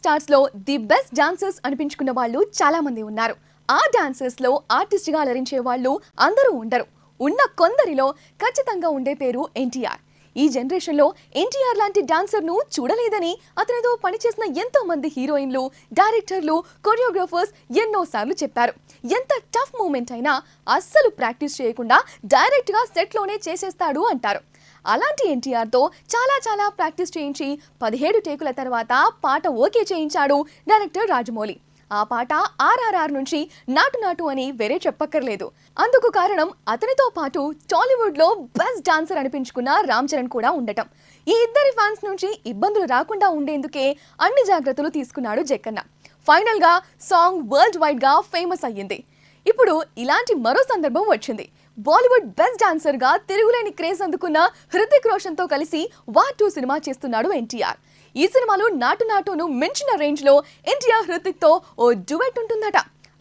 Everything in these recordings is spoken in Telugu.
స్టార్స్ లో ది బెస్ట్ డాన్సర్స్ అనిపించుకున్న వాళ్ళు చాలా మంది ఉన్నారు. ఆ డాన్సర్స్ లో ఆర్టిస్ట్ గా అలరించే వాళ్ళు అందరూ ఉండరు. ఉన్న కొందరిలో ఖచ్చితంగా ఉండే పేరు ఎన్టీఆర్. ఈ జనరేషన్ లో ఎన్టీఆర్ లాంటి డాన్సర్ ను చూడలేదని అతనితో పనిచేసిన ఎంతో మంది హీరోయిన్లు, డైరెక్టర్లు, కొరియోగ్రాఫర్స్ ఎన్నో సార్లు చెప్పారు. ఎంత టఫ్ మూమెంట్ అయినా అస్సలు ప్రాక్టీస్ చేయకుండా డైరెక్ట్ గా సెట్ లోనే చేసేస్తాడు అంటారు. అలాంటి ఎన్టీఆర్ తో చాలా ప్రాక్టీస్ చేయించి 17 టేకుల తర్వాత పాట ఓకే చేయించాడు డైరెక్టర్ రాజమౌళి. ఆ పాట ఆర్ఆర్ఆర్ నుంచి నాటు నాటు అని వేరే చెప్పక్కర్లేదు. అందుకు కారణం అతనితో పాటు టాలీవుడ్ లో బెస్ట్ డాన్సర్ అనిపించుకున్న రామ్ చరణ్ కూడా ఉండటం. ఈ ఇద్దరి ఫ్యాన్స్ నుంచి ఇబ్బందులు రాకుండా ఉండేందుకే అన్ని జాగ్రత్తలు తీసుకున్నాడు జక్కన్న. ఫైనల్ గా సాంగ్ వరల్డ్ వైడ్ గా ఫేమస్ అయ్యింది. ఇప్పుడు ఇలాంటి మరో సందర్భం వచ్చింది. బాలీవుడ్ బెస్ట్ డాన్సర్ గా తిరుగులేని క్రేజ్ అందుకున్న హృతిక్ రోషన్ తో కలిసి వార్ 2 సినిమా చేస్తున్నాడు ఎన్టీఆర్. ఈ సినిమాలో నాటు నాటును మించిన రేంజ్ లో ఎన్టీఆర్ హృతిక్ తో ఓ డ్యూయెట్ ఉంటుందట.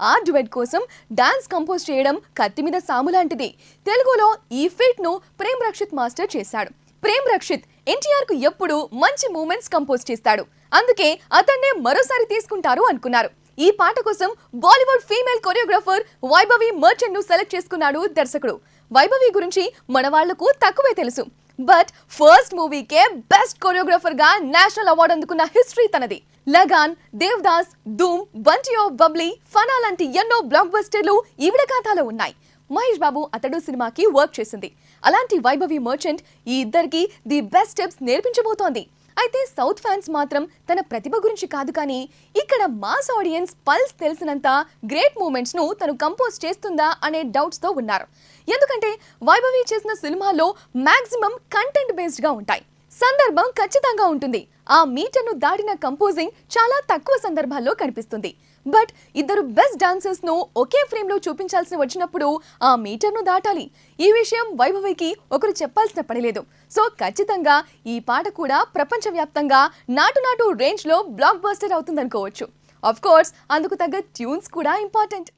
ఆ డ్యూయెట్ కోసం డాన్స్ కంపోజ్ చేయడం కత్తి మీద సాము లాంటిది. తెలుగులో ఈ ఫీట్ ను ప్రేమ్ రక్షిత్ మాస్టర్ చేశాడు. ప్రేమ్ రక్షిత్ ఎన్టీఆర్ కు ఎప్పుడు మంచి మూమెంట్స్ కంపోజ్ చేస్తాడు. అందుకే అతన్నే మరోసారి తీసుకుంటారు అనుకున్నారు. ఈ పాట కోసం Bollywood female choreographer Vaibhavi merchant ను సెలెక్ట్ చేసుకున్నాడు దర్శకుడు. వైభవి గురించి మన వాళ్లకు తక్కువే తెలుసు. బట్ ఫస్ట్ మూవీకే బెస్ట్ కొరియోగ్రాఫర్ గా నేషనల్ అవార్డు అందుకున్న హిస్టరీ తనది. లగాన్, దేవదాస్, ధూమ్, బంటీ ఆఫ్ బబ్లీ, ఫనా లాంటి ఎన్నో బ్లాక్ బస్టర్లు ఈవిడ ఖాతాలో ఉన్నాయి. మహేష్ బాబు అతడు సినిమాకి వర్క్ చేసింది. అలాంటి వైభవి మర్చెంట్ ఈ ఇద్దరికి ది బెస్ట్ స్టెప్స్ నేర్పించబోతోంది. అయితే సౌత్ ఫ్యాన్స్ మాత్రం తన ప్రతిభ గురించి కాదు, కానీ ఇక్కడ మాస్ ఆడియన్స్ పల్స్ తెలిసినంత గ్రేట్ మూమెంట్స్ ను తను కంపోజ్ చేస్తుందా అనే డౌట్స్ తో ఉన్నారు. ఎందుకంటే వైభవి చేసిన సినిమాల్లో మాక్సిమం కంటెంట్ బేస్డ్ గా ఉంటాయి. సందర్భం ఖచ్చితంగా ఉంటుంది. ఆ మీటర్ను దాటిన కంపోజింగ్ చాలా తక్కువ సందర్భాల్లో కనిపిస్తుంది. బట్ ఇద్దరు బెస్ట్ డాన్సర్స్ ను ఒకే ఫ్రేమ్ లో చూపించాల్సి వచ్చినప్పుడు ఆ మీటర్ను దాటాలి. ఈ విషయం వైభవికి ఒకరు చెప్పాల్సిన పనిలేదు. సో ఖచ్చితంగా ఈ పాట కూడా ప్రపంచవ్యాప్తంగా నాటు రేంజ్ లో బ్లాక్ బస్టర్ అవుతుందనుకోవచ్చు. ఆఫ్ కోర్స్ అందుకు తగ్గ ట్యూన్స్ కూడా ఇంపార్టెంట్.